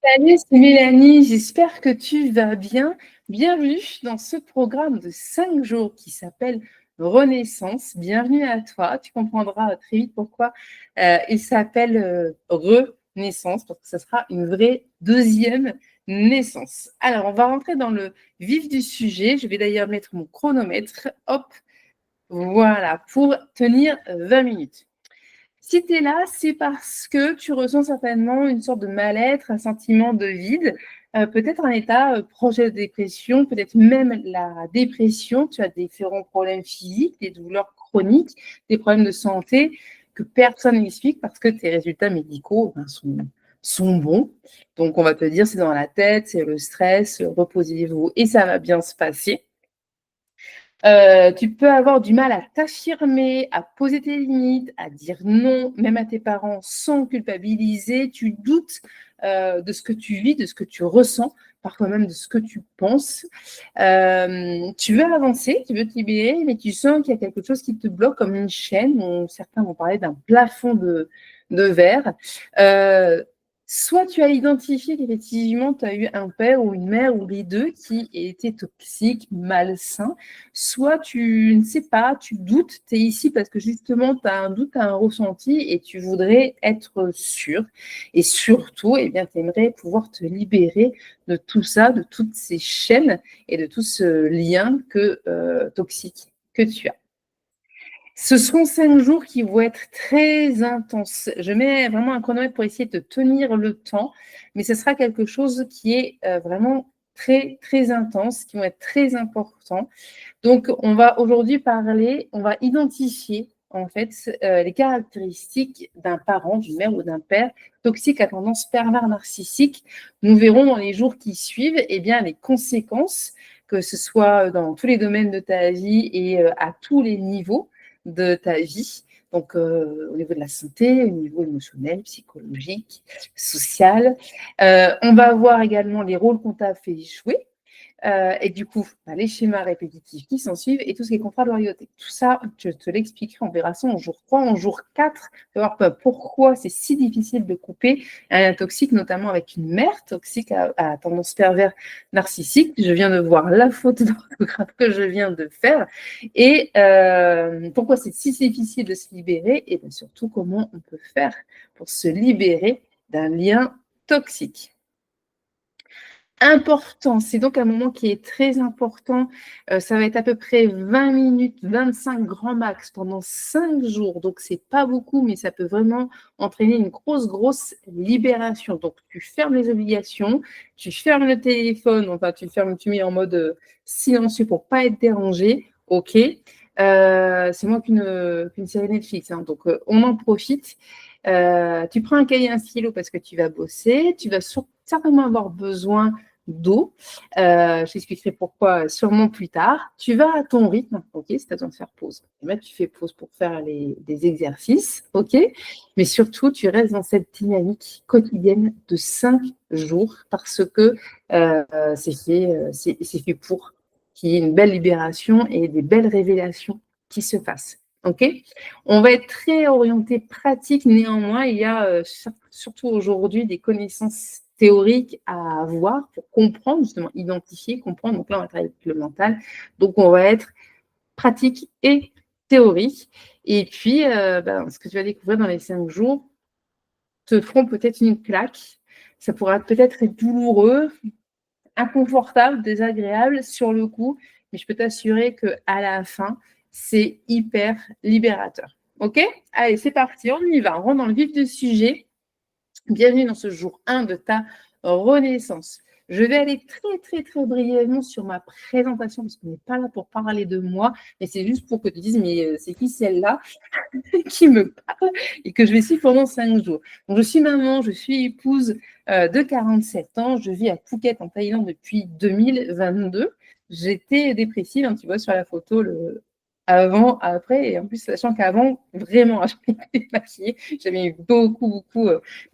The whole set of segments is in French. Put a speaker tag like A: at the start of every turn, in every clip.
A: Salut, c'est Mélanie, j'espère que tu vas bien. Bienvenue dans ce programme de 5 jours qui s'appelle Renaissance. Bienvenue à toi, tu comprendras très vite pourquoi il s'appelle Renaissance, parce que ce sera une vraie deuxième naissance. Alors, on va rentrer dans le vif du sujet. Je vais d'ailleurs mettre mon chronomètre. Hop, voilà, pour tenir 20 minutes. Si tu es là, c'est parce que tu ressens certainement une sorte de mal-être, un sentiment de vide, peut-être un état proche de dépression, peut-être même la dépression. Tu as différents problèmes physiques, des douleurs chroniques, des problèmes de santé que personne n'explique parce que tes résultats médicaux sont bons. Donc, on va te dire, c'est dans la tête, c'est le stress, reposez-vous et ça va bien se passer. Tu peux avoir du mal à t'affirmer, à poser tes limites, à dire non, même à tes parents, sans culpabiliser. Tu doutes de ce que tu vis, de ce que tu ressens, parfois même de ce que tu penses. Tu veux avancer, tu veux te libérer, mais tu sens qu'il y a quelque chose qui te bloque comme une chaîne. Certains vont parler d'un plafond de verre. Soit tu as identifié qu'effectivement, tu as eu un père ou une mère ou les deux qui étaient toxiques, malsains, soit tu ne sais pas, tu doutes, tu es ici parce que justement, tu as un doute, tu as un ressenti et tu voudrais être sûr. Et surtout, eh bien, tu aimerais pouvoir te libérer de tout ça, de toutes ces chaînes et de tout ce lien toxique que tu as. Ce seront 5 jours qui vont être très intenses. Je mets vraiment un chronomètre pour essayer de tenir le temps, mais ce sera quelque chose qui est vraiment très, très intense, qui vont être très importants. Donc, on va aujourd'hui on va identifier en fait les caractéristiques d'un parent, d'une mère ou d'un père toxique à tendance pervers narcissique. Nous verrons dans les jours qui suivent eh bien, les conséquences, que ce soit dans tous les domaines de ta vie et à tous les niveaux de ta vie. Donc, au niveau de la santé, au niveau émotionnel, psychologique, social. On va voir également les rôles qu'on t'a fait jouer. Et du coup, les schémas répétitifs qui s'en suivent et tout ce qui est contrat de loyauté. Tout ça, je te l'expliquerai, on verra ça en jour 3, en jour 4. Tu vas voir pourquoi c'est si difficile de couper un lien toxique, notamment avec une mère toxique à tendance pervers narcissique. Je viens de voir la faute d'orthographe que je viens de faire. Et pourquoi c'est si difficile de se libérer et bien surtout comment on peut faire pour se libérer d'un lien toxique. Important, c'est donc un moment qui est très important. Ça va être à peu près 20 minutes, 25 grand max pendant 5 jours. Donc, c'est pas beaucoup, mais ça peut vraiment entraîner une grosse, grosse libération. Donc, tu fermes les obligations, tu fermes le téléphone, enfin, tu mets en mode silencieux pour pas être dérangé. OK. C'est moins qu'une série Netflix, hein. Donc, on en profite. Tu prends un cahier et un stylo parce que tu vas bosser. Tu vas certainement avoir besoin d'eau. Je t'expliquerai pourquoi sûrement plus tard. Tu vas à ton rythme, ok, si tu as besoin de faire pause. Et là, tu fais pause pour faire des exercices, ok, mais surtout, tu restes dans cette dynamique quotidienne de 5 jours parce que c'est fait pour qu'il y ait une belle libération et des belles révélations qui se fassent. Ok, on va être très orienté pratique, néanmoins, il y a surtout aujourd'hui des connaissances théoriques à avoir pour comprendre, justement, identifier, comprendre. Donc là, on va travailler avec le mental. Donc, on va être pratique et théorique. Et puis, ce que tu vas découvrir dans les 5 jours te feront peut-être une claque. Ça pourra peut-être être douloureux, inconfortable, désagréable sur le coup, mais je peux t'assurer qu'à la fin, c'est hyper libérateur. Ok? Allez, c'est parti, on y va. On rentre dans le vif du sujet. Bienvenue dans ce jour 1 de ta renaissance. Je vais aller très, très, très brièvement sur ma présentation parce qu'on n'est pas là pour parler de moi, mais c'est juste pour que tu dises, mais c'est qui celle-là qui me parle et que je vais suivre pendant 5 jours. Donc, je suis maman, je suis épouse de 47 ans, je vis à Phuket en Thaïlande depuis 2022. J'étais dépressive, hein, tu vois sur la photo avant, après et en plus, sachant qu'avant, vraiment, j'avais été maquillée, j'avais eu beaucoup,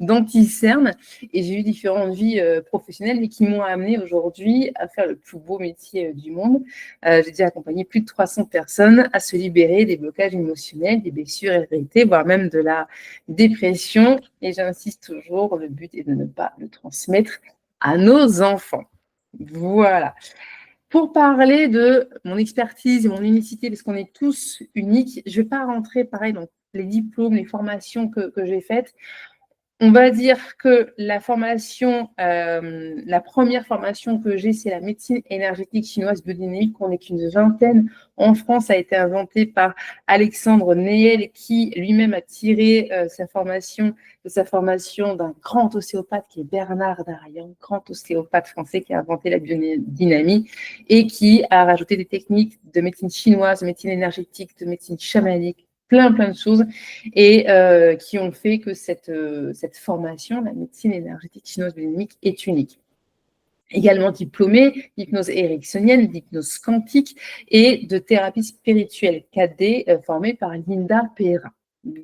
A: d'anti-cernes et j'ai eu différentes vies, professionnelles et qui m'ont amenée aujourd'hui à faire le plus beau métier, du monde. J'ai déjà accompagné plus de 300 personnes à se libérer des blocages émotionnels, des blessures héritées, voire même de la dépression et j'insiste toujours, le but est de ne pas le transmettre à nos enfants. Voilà. Pour parler de mon expertise et mon unicité, parce qu'on est tous uniques, je ne vais pas rentrer pareil dans les diplômes, les formations que j'ai faites. On va dire que la formation, la première formation que j'ai, c'est la médecine énergétique chinoise biodynamique. On n'est qu'une vingtaine en France, a été inventée par Alexandre Néel, qui lui-même a tiré sa formation d'un grand ostéopathe qui est Bernard Darian, grand ostéopathe français qui a inventé la biodynamie et qui a rajouté des techniques de médecine chinoise, de médecine énergétique, de médecine chamanique, plein de choses et qui ont fait que cette formation, la médecine énergétique chinoise biodynamique, est unique. Également diplômée d'hypnose ericksonienne, d'hypnose quantique et de thérapie spirituelle KD, formée par Linda Pereira.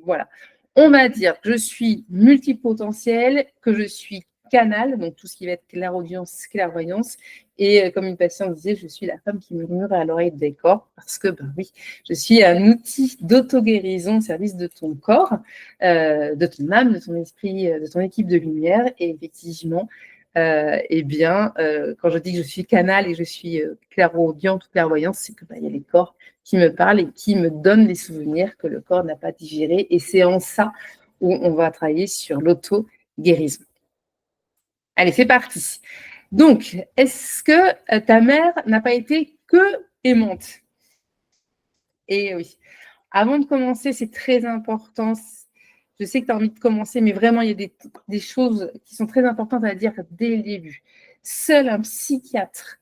A: Voilà. On va dire que je suis multipotentielle, que je suis canal, donc tout ce qui va être clairaudience, clairvoyance, et comme une patiente disait, je suis la femme qui murmure à l'oreille des corps, parce que, ben oui, je suis un outil d'auto-guérison au service de ton corps, de ton âme, de ton esprit, de ton équipe de lumière, et effectivement, eh bien, quand je dis que je suis canal et je suis clairaudiente ou clairvoyante, c'est que y a les corps qui me parlent et qui me donnent des souvenirs que le corps n'a pas digérés. Et c'est en ça où on va travailler sur l'auto-guérison. Allez, c'est parti. Donc, est-ce que ta mère n'a pas été que aimante? Et oui. Avant de commencer, c'est très important. Je sais que tu as envie de commencer, mais vraiment, il y a des choses qui sont très importantes à dire dès le début. Seul un psychiatre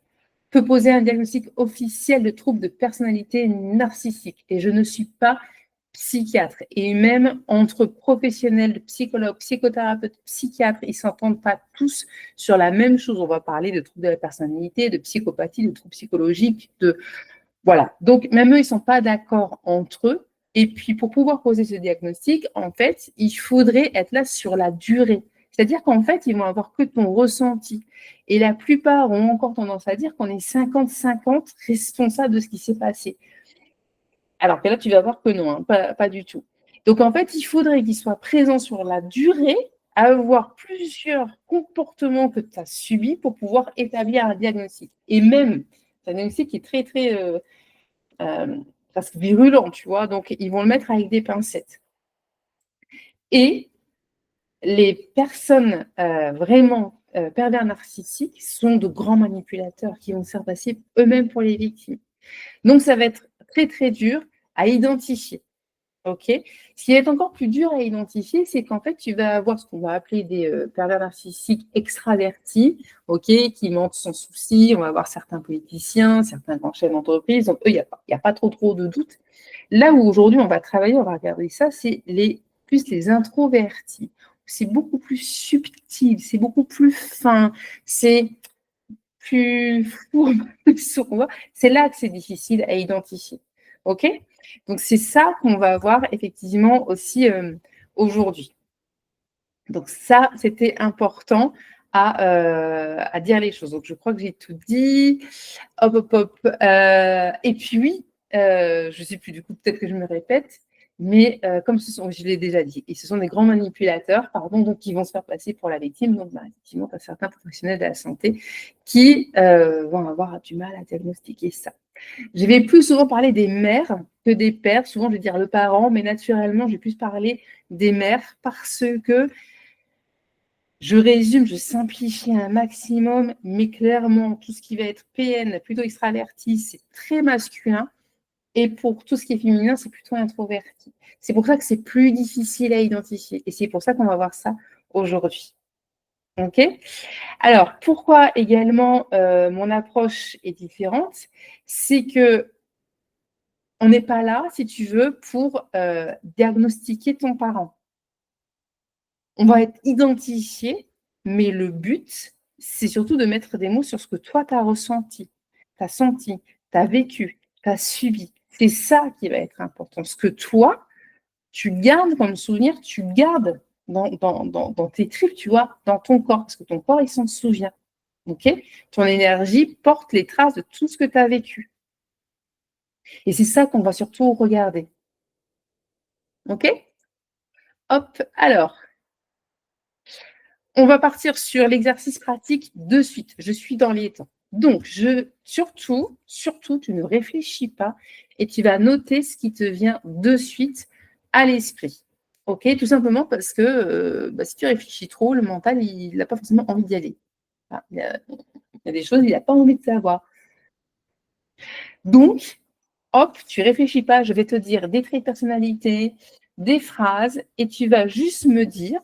A: peut poser un diagnostic officiel de trouble de personnalité narcissique. Et je ne suis pas psychiatre. Et même entre professionnels, psychologues, psychothérapeutes, psychiatres, ils ne s'entendent pas tous sur la même chose. On va parler de troubles de la personnalité, de psychopathie, de troubles psychologiques, de... Voilà. Donc, même eux, ils ne sont pas d'accord entre eux. Et puis, pour pouvoir poser ce diagnostic, en fait, il faudrait être là sur la durée. C'est-à-dire qu'en fait, ils vont avoir que ton ressenti. Et la plupart ont encore tendance à dire qu'on est 50-50 responsable de ce qui s'est passé. Alors que là, tu vas voir que non, hein, pas du tout. Donc, en fait, il faudrait qu'ils soient présents sur la durée, avoir plusieurs comportements que tu as subis pour pouvoir établir un diagnostic. Et même, c'est un diagnostic qui est très, presque virulent, tu vois. Donc, ils vont le mettre avec des pincettes. Et les personnes vraiment pervers narcissiques sont de grands manipulateurs qui vont se faire passer eux-mêmes pour les victimes. Donc, ça va être très dur à identifier. OK. Ce qui va être encore plus dur à identifier, c'est qu'en fait, tu vas avoir ce qu'on va appeler des pervers narcissiques extravertis, OK, qui mentent sans souci. On va avoir certains politiciens, certains grands chefs d'entreprise. Donc, eux, il n'y a pas trop de doute. Là où aujourd'hui, on va travailler, on va regarder ça, c'est plus les introvertis. C'est beaucoup plus subtil, c'est beaucoup plus fin, c'est plus fourbe, plus sourd. C'est là que c'est difficile à identifier. OK? Donc, c'est ça qu'on va voir effectivement aussi aujourd'hui. Donc, ça, c'était important à dire les choses. Donc, je crois que j'ai tout dit. Hop. Et puis, oui, je ne sais plus, du coup, peut-être que je me répète, mais comme je l'ai déjà dit, et ce sont des grands manipulateurs, pardon, donc qui vont se faire passer pour la victime. Donc, effectivement, tu as certains professionnels de la santé qui vont avoir du mal à diagnostiquer ça. Je vais plus souvent parler des mères que des pères. Souvent, je vais dire le parent, mais naturellement, je vais plus parler des mères parce que je résume, je simplifie un maximum, mais clairement, tout ce qui va être PN, plutôt extraverti, c'est très masculin. Et pour tout ce qui est féminin, c'est plutôt introverti. C'est pour ça que c'est plus difficile à identifier. Et c'est pour ça qu'on va voir ça aujourd'hui. OK? Alors, pourquoi également mon approche est différente? C'est que on n'est pas là, si tu veux, pour diagnostiquer ton parent. On va être identifié, mais le but, c'est surtout de mettre des mots sur ce que toi, tu as ressenti, tu as senti, tu as vécu, tu as subi. C'est ça qui va être important. Ce que toi, tu gardes comme souvenir, tu gardes dans tes tripes, tu vois, dans ton corps, parce que ton corps, il s'en souvient. OK? Ton énergie porte les traces de tout ce que tu as vécu. Et c'est ça qu'on va surtout regarder. OK? Hop, alors, on va partir sur l'exercice pratique de suite. Je suis dans les temps. Donc, surtout, tu ne réfléchis pas et tu vas noter ce qui te vient de suite à l'esprit. OK? Tout simplement parce que si tu réfléchis trop, le mental, il n'a pas forcément envie d'y aller. Il y a des choses, il n'a pas envie de savoir. Donc, hop, tu réfléchis pas, je vais te dire des traits de personnalité, des phrases, et tu vas juste me dire,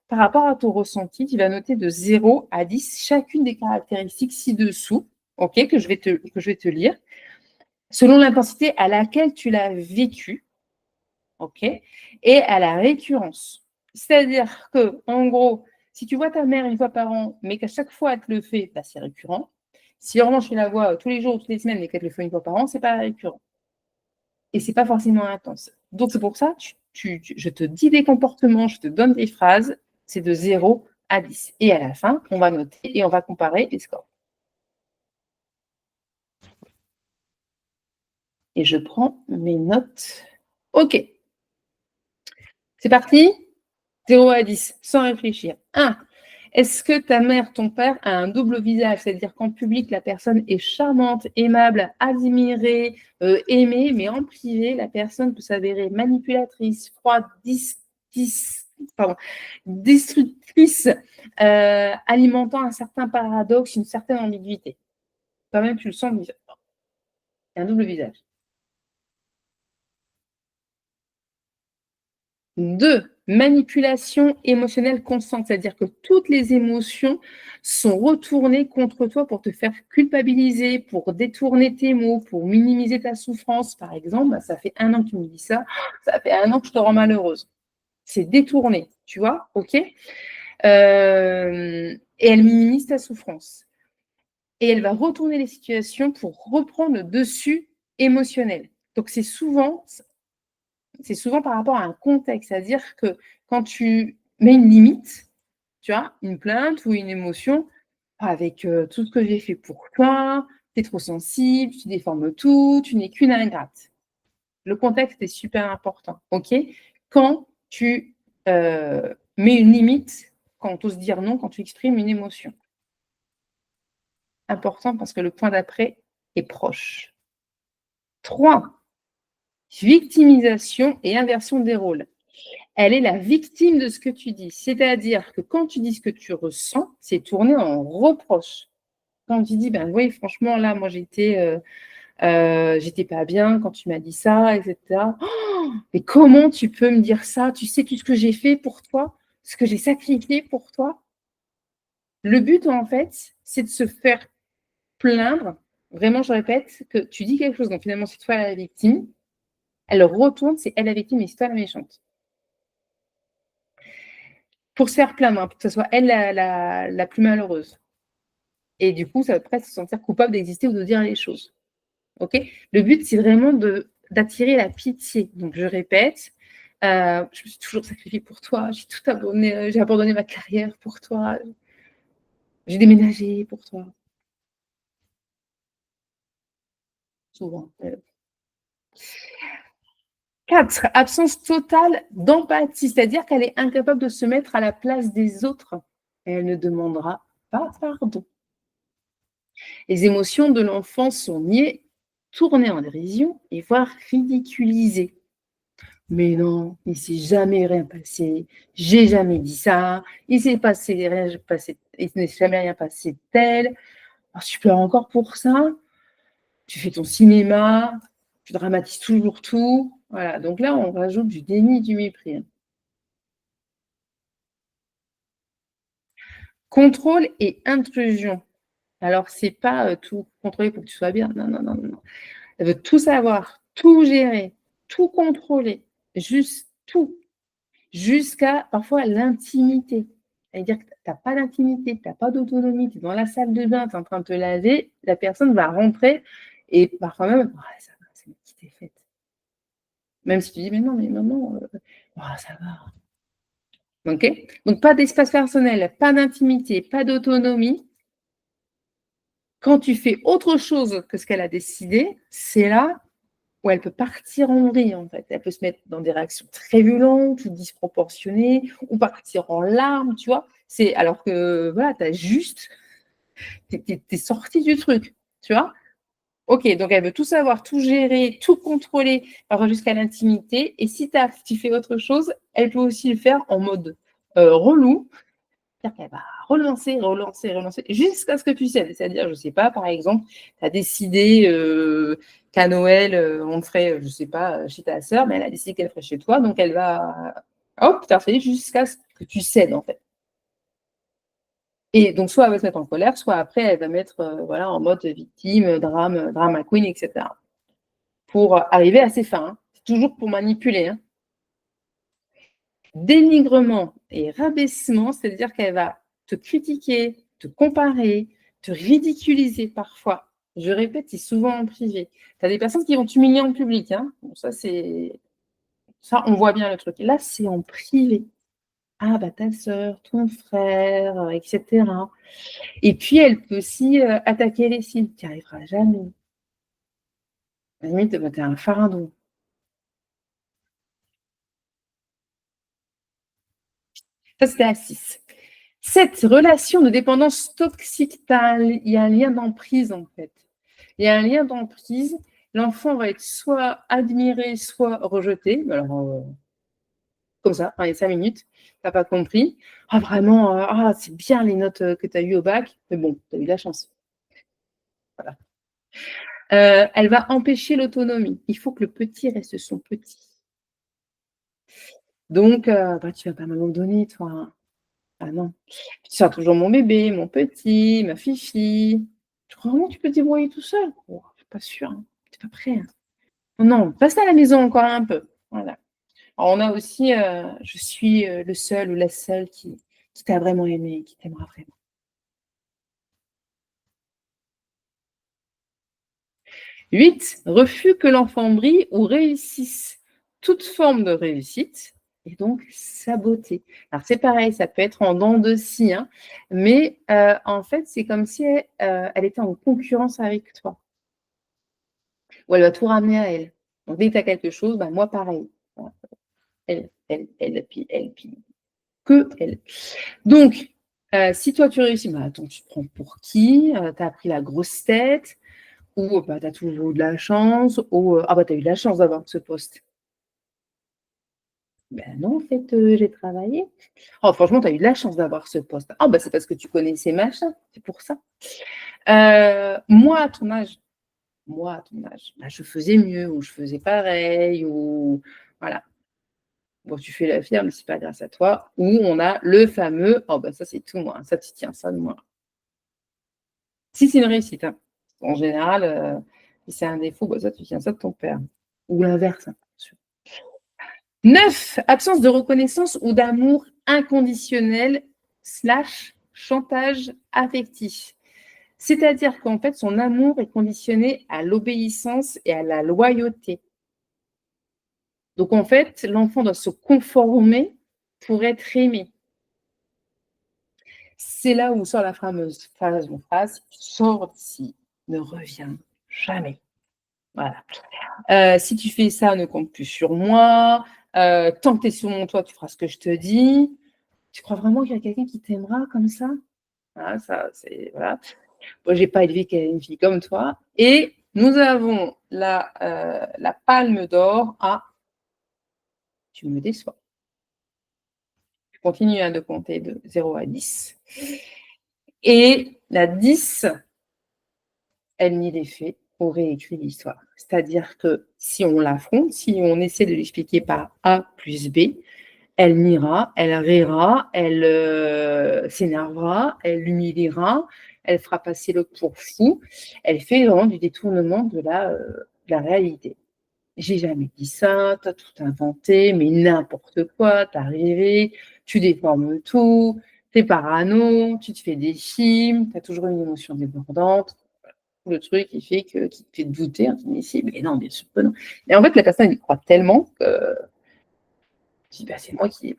A: par rapport à ton ressenti, tu vas noter de 0 à 10 chacune des caractéristiques ci-dessous, OK, que je vais te lire, selon l'intensité à laquelle tu l'as vécu, OK, et à la récurrence. C'est-à-dire que, en gros, si tu vois ta mère une fois par an, mais qu'à chaque fois elle te le fait, bah, c'est récurrent. Si en revanche tu la vois tous les jours ou toutes les semaines, mais qu'elle te le fait une fois par an, c'est pas récurrent. Et c'est pas forcément intense. Donc c'est pour ça, je te dis des comportements, je te donne des phrases, c'est de 0 à 10. Et à la fin, on va noter et on va comparer les scores. Et je prends mes notes. OK. C'est parti? 0 à 10, sans réfléchir. 1. Est-ce que ta mère, ton père a un double visage? C'est-à-dire qu'en public, la personne est charmante, aimable, admirée, aimée, mais en privé, la personne peut s'avérer manipulatrice, froide, destructrice, alimentant un certain paradoxe, une certaine ambiguïté. Quand même, tu le sens, il y a un double visage. 2. Manipulation émotionnelle constante, c'est-à-dire que toutes les émotions sont retournées contre toi pour te faire culpabiliser, pour détourner tes mots, pour minimiser ta souffrance. Par exemple, ça fait 1 an que tu me dis ça, ça fait 1 an que je te rends malheureuse. C'est détourné, tu vois, OK? Et elle minimise ta souffrance. Et elle va retourner les situations pour reprendre le dessus émotionnel. Donc c'est souvent par rapport à un contexte, c'est-à-dire que quand tu mets une limite, tu vois, une plainte ou une émotion, avec tout ce que j'ai fait pour toi, tu es trop sensible, tu déformes tout, tu n'es qu'une ingrate. Le contexte est super important, OK? Quand tu mets une limite, quand tu oses dire non, quand tu exprimes une émotion. Important parce que le point d'après est proche. 3. Victimisation et inversion des rôles. Elle est la victime de ce que tu dis. C'est-à-dire que quand tu dis ce que tu ressens, c'est tourné en reproche. Quand tu dis: «Ben oui, franchement, là, moi, j'étais pas bien quand tu m'as dit ça et cetera. Oh, mais comment tu peux me dire ça? Tu sais tout ce que j'ai fait pour toi, ce que j'ai sacrifié pour toi?» Le but, en fait, c'est de se faire plaindre. Vraiment, je répète, que tu dis quelque chose, donc finalement, c'est toi la victime. Elle retourne, c'est elle la victime et c'est toi la méchante. Pour se faire plaindre, hein, pour que ce soit elle la plus malheureuse. Et du coup, ça va presque se sentir coupable d'exister ou de dire les choses. OK? Le but, c'est vraiment d'attirer la pitié. Donc je répète, je me suis toujours sacrifiée pour toi, j'ai tout abandonné, j'ai abandonné ma carrière pour toi, j'ai déménagé pour toi. Souvent. 4, absence totale d'empathie, c'est-à-dire qu'elle est incapable de se mettre à la place des autres et elle ne demandera pas pardon. Les émotions de l'enfant sont niées, tournées en dérision et voire ridiculisées. Mais non, il s'est jamais rien passé, j'ai jamais dit ça, il s'est passé rien passé il n'est jamais rien passé de tel. Alors tu pleures encore pour ça? Tu fais ton cinéma, tu dramatises toujours tout. Voilà, donc là, on rajoute du déni, du mépris. Contrôle et intrusion. Alors c'est pas, tout contrôler pour que tu sois bien. Non, non, non, non, non. Elle veut tout savoir, tout gérer, tout contrôler, juste tout. Jusqu'à parfois l'intimité. C'est-à-dire que tu as pas d'intimité, tu as pas d'autonomie, tu es dans la salle de bain, tu es en train de te laver, la personne va rentrer et parfois même: «Ouais, ça va, c'est moi qui t'ai faite». Même si tu dis: mais maman, oh, ça va». OK? Donc pas d'espace personnel, pas d'intimité, pas d'autonomie. Quand tu fais autre chose que ce qu'elle a décidé, c'est là où elle peut partir en vrille, en fait. Elle peut se mettre dans des réactions très violentes ou disproportionnées ou partir en larmes, tu vois? C'est alors que voilà, tu as juste tu es sortie du truc, tu vois? OK, donc elle veut tout savoir, tout gérer, tout contrôler, parfois jusqu'à l'intimité et si tu fais autre chose, elle peut aussi le faire en mode, relou. C'est-à-dire qu'elle va relancer, relancer, relancer jusqu'à ce que tu cèdes. C'est-à-dire, je sais pas, par exemple, tu as décidé, qu'à Noël, on le ferait, je sais pas, chez ta sœur, mais elle a décidé qu'elle le ferait chez toi, donc elle va hop, tu as fait jusqu'à ce que tu cèdes, en fait. Et donc soit elle va se mettre en colère, soit après elle va mettre, voilà, en mode victime, drama queen et cetera. Pour arriver à ses fins, hein. C'est toujours pour manipuler, hein. Dénigrement et rabaissement, c'est-à-dire qu'elle va te critiquer, te comparer, te ridiculiser parfois. Je répète, c'est souvent en privé. Tu as des personnes qui vont t'humilier en public, hein. Bon, ça, on voit bien le truc. Là, c'est en privé. Ah bah ta sœur, ton frère, et cetera. Et puis elle peut aussi, attaquer les signes. Tu n'y arriveras jamais. À la limite, bah, tu es un fardeau. Ça, c'était la 6. 7, relation de dépendance toxique. Il y a un lien d'emprise, en fait. Il y a un lien d'emprise. L'enfant va être soit admiré, soit rejeté. Alors, comme ça, en 5 minutes, tu n'as pas compris. Ah, vraiment, ah, c'est bien les notes que tu as eues au bac, mais bon, tu as eu de la chance. Voilà. Elle va empêcher l'autonomie. Il faut que le petit reste son petit. Donc, bah, tu ne vas pas m'abandonner, toi, hein. Ah non, tu seras toujours mon bébé, mon petit, ma fifi. Tu crois vraiment que tu peux te débrouiller tout seul? Oh, je suis pas sûre, hein. Tu pas prêt, hein. Non, reste à la maison encore un peu. Voilà. Alors on a aussi, je suis, le seul ou la seule qui t'a vraiment aimé, qui t'aimera vraiment. 8, refus que l'enfant brille ou réussisse. Toute forme de réussite et donc saboter. Alors c'est pareil, ça peut être en dents de scie, hein, mais en fait, c'est comme si elle était en concurrence avec toi ou elle va tout ramener à elle. Donc dès que tu as quelque chose, bah, moi pareil. Voilà. Puis que elle. Donc si toi tu réussis, bah, attends, tu te prends pour qui? Tu as pris la grosse tête ou bah, tu as toujours eu de la chance ou ah bah, tu as eu de la chance d'avoir ce poste. Ben non, en fait, j'ai travaillé. Oh franchement, tu as eu de la chance d'avoir ce poste. Ah bah, c'est parce que tu connaissais machin, c'est pour ça. Moi à ton âge, bah, je faisais mieux ou je faisais pareil ou voilà. Bon, tu fais la fière, mais c'est pas grâce à toi. Ou on a le fameux: «Oh bah, ça c'est tout moi, ça tu tiens ça de moi». Si c'est une réussite, hein. En général, si c'est un défaut, bah, ça tu tiens ça de ton père ou l'inverse, hein, bien sûr. 9, absence de reconnaissance ou d'amour inconditionnel slash chantage affectif. C'est-à-dire qu'en fait, son amour est conditionné à l'obéissance et à la loyauté. Donc en fait, l'enfant doit se conformer pour être aimé. C'est là où sort la fameuse phrase: «Sors d'ici, ne reviens jamais». Voilà. Si tu fais ça, ne compte plus sur moi, tant que tu es sur mon toit, tu feras ce que je te dis. Tu crois vraiment qu'il y a quelqu'un qui t'aimera comme ça? Ah ça, c'est voilà. Moi, j'ai pas élevé une fille comme toi et nous avons la palme d'or à «Tu me déçois». Je continue, hein, de compter de 0 à 10 et la 10, elle nie les faits ou réécrit l'histoire. C'est-à-dire que si on l'affronte, si on essaie de l'expliquer par A plus B, elle niera, elle rira, elle, s'énervera, elle l'humiliera, elle fera passer l'autre pour fou. Elle fait vraiment du détournement de la réalité. «J'ai jamais dit ça, tu as tout inventé, mais n'importe quoi, tu as rêvé, tu déformes tout, tu es parano, tu te fais des films, tu as toujours une émotion débordante». tout le truc qui te fait douter, mais non, bien sûr que non. Et en fait, la personne, elle y croit tellement que tu dis, bah, c'est moi qui.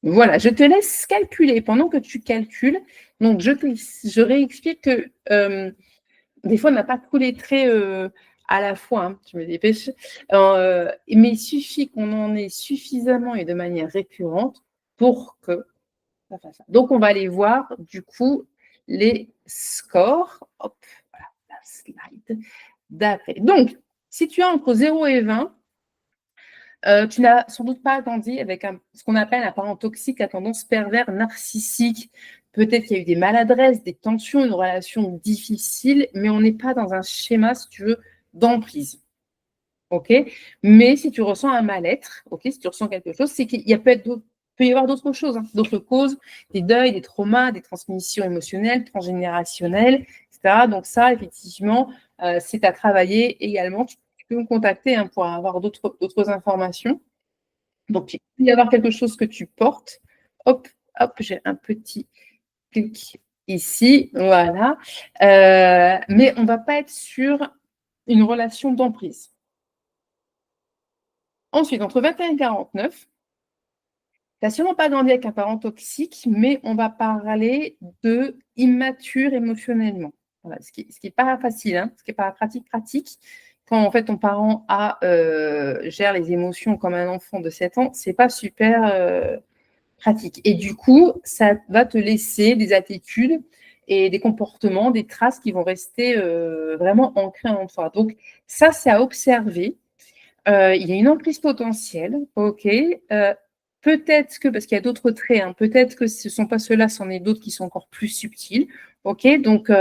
A: Voilà, je te laisse calculer. Pendant que tu calcules, donc je réexplique que des fois, on n'a pas tous les traits à la fois, hein, je me dépêche, mais il suffit qu'on en ait suffisamment et de manière récurrente pour que ça fasse ça. Donc, on va aller voir, du coup, les scores. Hop, voilà, la slide d'après. Donc, si tu as entre 0 et 20, tu n'as sans doute pas grandi avec ce qu'on appelle un parent toxique à tendance pervers narcissique. Peut-être qu'il y a eu des maladresses, des tensions, une relation difficile, mais on n'est pas dans un schéma, si tu veux, d'emprise. OK? Mais si tu ressens un mal-être, OK, si tu ressens quelque chose, c'est qu'il peut y avoir d'autres choses, hein, d'autres causes, des deuils, des traumas, des transmissions émotionnelles, transgénérationnelles, etc. Donc ça, effectivement, c'est à travailler également. Tu peux me contacter pour avoir d'autres informations. Donc, il peut y avoir quelque chose que tu portes. Hop, hop, j'ai un petit clic ici. Voilà. Mais on ne va pas être sur une relation d'emprise. Ensuite, entre 21 et 49, tu n'as sûrement pas grandi avec un parent toxique, mais on va parler de immature émotionnellement. Voilà, ce qui n'est pas facile, hein, ce qui n'est pas pratique. Quand en fait ton parent gère les émotions comme un enfant de 7 ans, c'est pas super pratique. Et du coup, ça va te laisser des attitudes et des comportements, des traces qui vont rester vraiment ancrées en toi. Donc ça, c'est à observer. Il y a une emprise potentielle, ok. Peut-être que, parce qu'il y a d'autres traits, hein, peut-être que ce ne sont pas ceux-là, c'en est d'autres qui sont encore plus subtils, ok. Donc,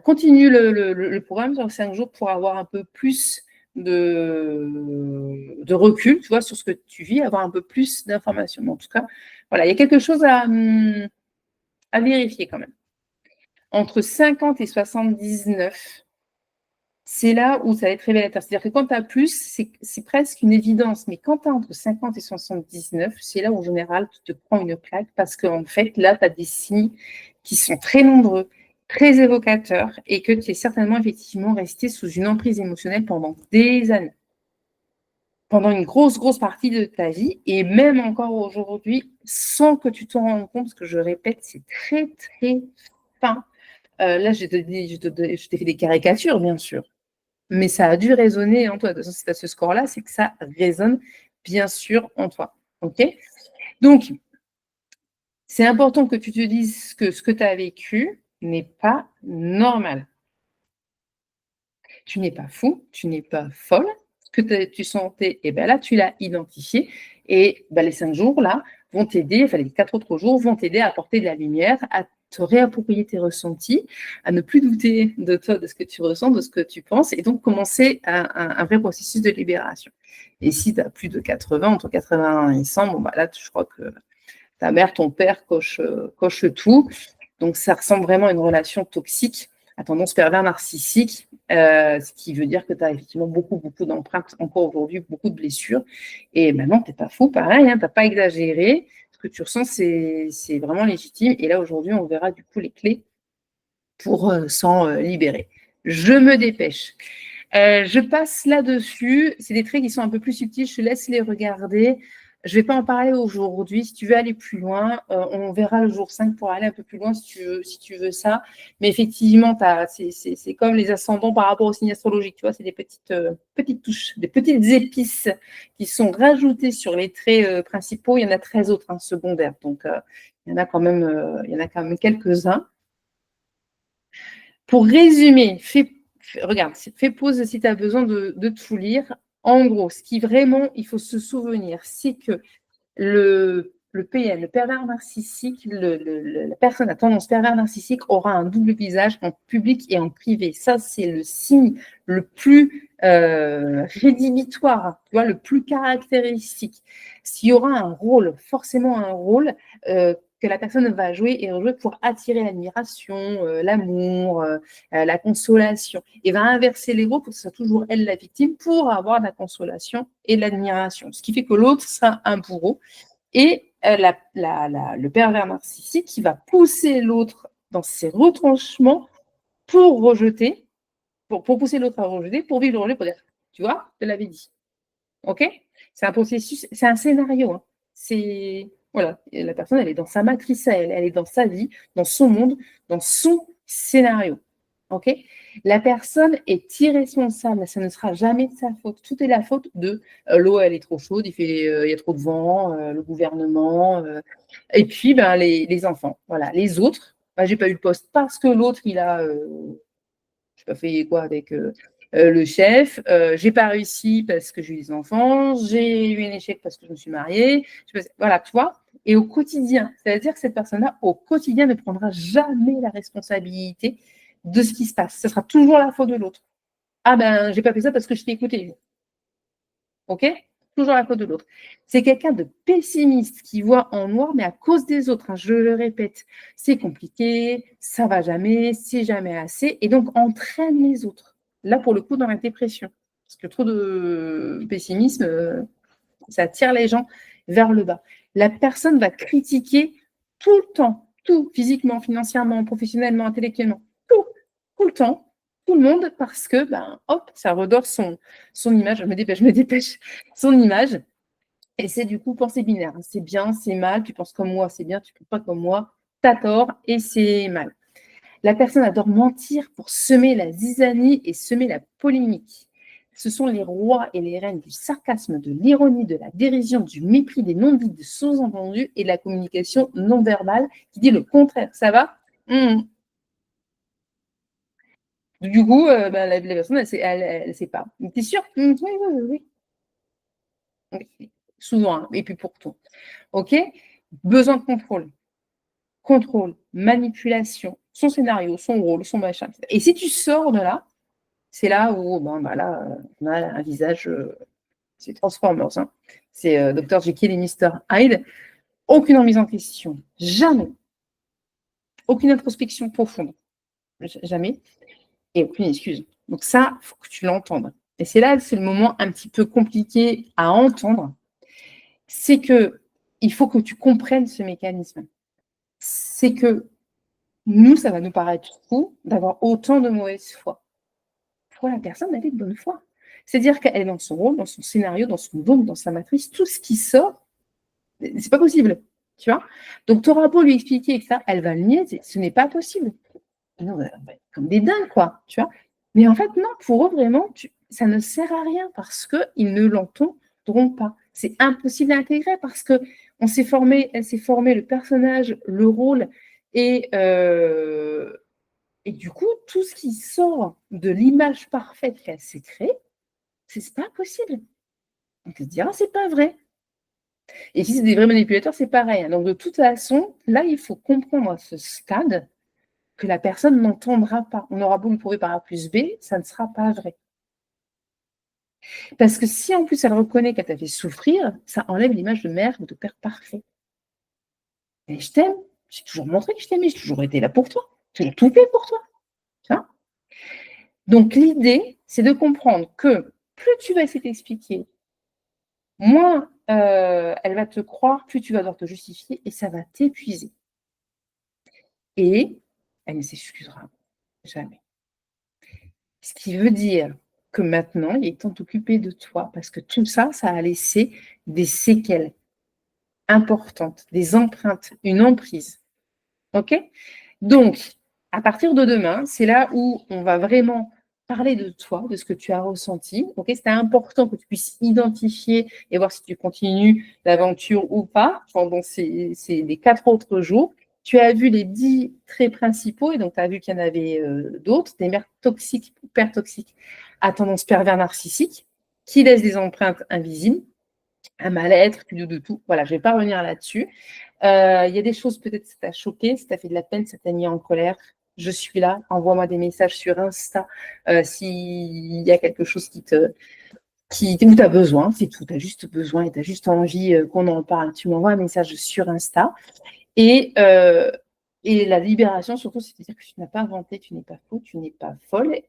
A: continue le programme sur 5 jours pour avoir un peu plus de recul, tu vois, sur ce que tu vis, avoir un peu plus d'informations. En tout cas, voilà, il y a quelque chose à vérifier quand même. Entre 50 et 79, c'est là où ça va être révélateur. C'est-à-dire que quand tu as plus, c'est presque une évidence. Mais quand tu as entre 50 et 79, c'est là où, en général, tu te prends une claque parce qu'en fait, là, tu as des signes qui sont très nombreux, très évocateurs et que tu es certainement, effectivement, resté sous une emprise émotionnelle pendant des années. Pendant une grosse partie de ta vie et même encore aujourd'hui, sans que tu t'en rendes compte, parce que je répète, c'est très, très fin. Là, je t'ai fait des caricatures, bien sûr. Mais ça a dû résonner en toi. De toute façon, si tu as ce score-là, c'est que ça résonne bien sûr en toi. OK? Donc, c'est important que tu te dises que ce que tu as vécu n'est pas normal. Tu n'es pas fou, tu n'es pas folle. Ce que tu sentais, et ben là, tu l'as identifié. Et ben, les 5 jours, là, vont t'aider, enfin les 4 autres jours vont t'aider à apporter de la lumière, à te réapproprier tes ressentis, à ne plus douter de toi, de ce que tu ressens, de ce que tu penses, et donc commencer un vrai processus de libération. Et si tu as plus de 80, entre 80 et 100, bon, bah là, je crois que ta mère, ton père coche tout. Donc, ça ressemble vraiment à une relation toxique, à tendance pervers narcissique, ce qui veut dire que tu as effectivement beaucoup d'empreintes encore aujourd'hui, beaucoup de blessures. Et maintenant, tu n'es pas fou, pareil, hein, tu n'as pas exagéré. Ce que tu ressens, c'est vraiment légitime. Et là, aujourd'hui, on verra du coup les clés pour s'en libérer. Je me dépêche. Je passe là-dessus. C'est des traits qui sont un peu plus subtils. Je te laisse les regarder. Je ne vais pas en parler aujourd'hui. Si tu veux aller plus loin, on verra le jour 5 pour aller un peu plus loin si tu veux ça. Mais effectivement, c'est comme les ascendants par rapport au signe astrologique. Tu vois, c'est des petites touches, des petites épices qui sont rajoutées sur les traits principaux. Il y en a 13 autres secondaires. Donc, il y en a quand même quelques-uns. Pour résumer, regarde, fais pause si tu as besoin de tout lire. En gros, ce qui vraiment, il faut se souvenir, c'est que le PN, le pervers narcissique, la personne à tendance pervers narcissique aura un double visage en public et en privé. Ça, c'est le signe le plus rédhibitoire, tu vois, le plus caractéristique. S'il y aura un rôle, forcément un rôle que la personne va jouer et rejouer pour attirer l'admiration, l'amour, la consolation. Et va inverser les rôles pour que ce soit toujours elle la victime pour avoir de la consolation et de l'admiration. Ce qui fait que l'autre sera un bourreau. Et le pervers narcissique qui va pousser l'autre dans ses retranchements pour rejeter, pour pousser l'autre à rejeter, pour vivre le rejet, pour dire, tu vois, je te l'avais dit. OK? C'est un processus, c'est un scénario, hein. C'est voilà, et la personne, elle est dans sa matrice à elle, elle est dans sa vie, dans son monde, dans son scénario. OK? La personne est irresponsable, ça ne sera jamais de sa faute. Tout est la faute de, l'eau, elle est trop chaude, il y a trop de vent, le gouvernement, et puis, ben, les enfants. Voilà, les autres, bah, j'ai pas eu le poste parce que l'autre, il a, j'ai pas fait quoi avec le chef, j'ai pas réussi parce que j'ai eu des enfants, j'ai eu un échec parce que je me suis mariée, voilà, tu vois. Et au quotidien, c'est-à-dire que cette personne-là, au quotidien, ne prendra jamais la responsabilité de ce qui se passe. Ce sera toujours la faute de l'autre. Ah ben, j'ai pas fait ça parce que je t'ai écouté. OK? Toujours la faute de l'autre. C'est quelqu'un de pessimiste qui voit en noir, mais à cause des autres, hein, je le répète. C'est compliqué, ça va jamais, c'est jamais assez, et donc entraîne les autres. Là, pour le coup, dans la dépression. Parce que trop de pessimisme, ça tire les gens vers le bas. La personne va critiquer tout le temps, tout, physiquement, financièrement, professionnellement, intellectuellement, tout le temps, tout le monde, parce que, ben, hop, ça redore son image. Je me dépêche, son image. Et c'est du coup pensée binaire. C'est bien, c'est mal, tu penses comme moi, c'est bien, tu ne penses pas comme moi, t'as tort et c'est mal. La personne adore mentir pour semer la zizanie et semer la polémique. Ce sont les rois et les reines du sarcasme, de l'ironie, de la dérision, du mépris, des non-dits, des sous-entendus et de la communication non verbale qui dit le contraire. Ça va? Du coup, bah, la personne, elle sait pas. Tu es sûre? Oui, oui, oui, oui. Oui. Souvent, hein, et puis pour tout. OK? Besoin de contrôle. Contrôle, manipulation, son scénario, son rôle, son machin. Et si tu sors de là, c'est là où, ben, bah, là, on a un visage, c'est Transformers, hein. C'est Dr. Jekyll et Mr. Hyde. Aucune remise en question. Jamais. Aucune introspection profonde. Jamais. Et aucune excuse. Donc ça, il faut que tu l'entendes. Et c'est là, c'est le moment un petit peu compliqué à entendre. C'est que il faut que tu comprennes ce mécanisme. C'est que nous, ça va nous paraître fou d'avoir autant de mauvaise foi. Pour la personne, elle est de bonne foi. C'est-à-dire qu'elle est dans son rôle, dans son scénario, dans son dôme, dans sa matrice, tout ce qui sort, c'est pas possible. Tu vois? Donc, tu auras beau lui expliquer que ça, elle va le nier, ce n'est pas possible. Non, comme des dingues, quoi, tu vois? Mais en fait, non, pour eux, vraiment, ça ne sert à rien parce qu'ils ne l'entendront pas. C'est impossible à intégrer parce que elle s'est formée le personnage, le rôle et du coup, tout ce qui sort de l'image parfaite qu'elle s'est créée, c'est pas possible. On te dira, c'est pas vrai. Et si c'est des vrais manipulateurs, c'est pareil, hein. Donc, de toute façon, là, il faut comprendre à ce stade que la personne n'entendra pas. On aura beau lui prouver par A plus B, ça ne sera pas vrai. Parce que si en plus elle reconnaît qu'elle t'a fait souffrir, ça enlève l'image de mère ou de père parfait. Et je t'aime, j'ai toujours montré que je t'aimais, j'ai toujours été là pour toi, j'ai tout fait pour toi. Tu vois. Donc l'idée, c'est de comprendre que plus tu vas essayer d'expliquer, moins elle va te croire, plus tu vas devoir te justifier et ça va t'épuiser. Et elle ne s'excusera jamais. Ce qui veut dire que maintenant, il est temps de t'occuper de toi parce que tout ça, ça a laissé des séquelles importantes, des empreintes, une emprise. OK? Donc, à partir de demain, c'est là où on va vraiment parler de toi, de ce que tu as ressenti. OK? C'est important que tu puisses identifier et voir si tu continues l'aventure ou pas pendant ces les 4 autres jours. Tu as vu les 10 traits principaux et donc tu as vu qu'il y en avait, d'autres, des mères toxiques ou pères toxiques à tendance pervers narcissique qui laissent des empreintes invisibles, un mal-être, plus de tout. Voilà, je ne vais pas revenir là-dessus. Il y a des choses peut-être ça t'a choqué, ça t'a fait de la peine, ça t'a mis en colère. Je suis là, envoie-moi des messages sur Insta s'il y a quelque chose où tu as besoin, c'est tout, tu as juste besoin et tu as juste envie qu'on en parle. Tu m'envoies un message sur Insta. Et, et la libération, surtout, c'est-à-dire que tu n'as pas inventé, tu n'es pas fou, tu n'es pas folle,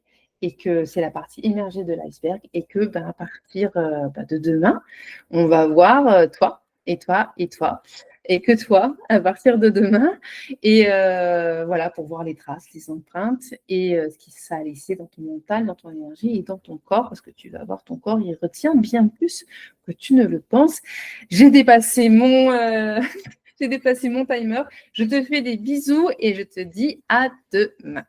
A: et que c'est la partie émergée de l'iceberg, et que à partir de demain, on va voir toi, et toi, et toi. et que toi à partir de demain. Et voilà, pour voir les traces, les empreintes et ce que ça a laissé dans ton mental, dans ton énergie et dans ton corps, parce que tu vas voir, ton corps, il retient bien plus que tu ne le penses. J'ai dépassé mon, j'ai dépassé mon timer. Je te fais des bisous et je te dis à demain.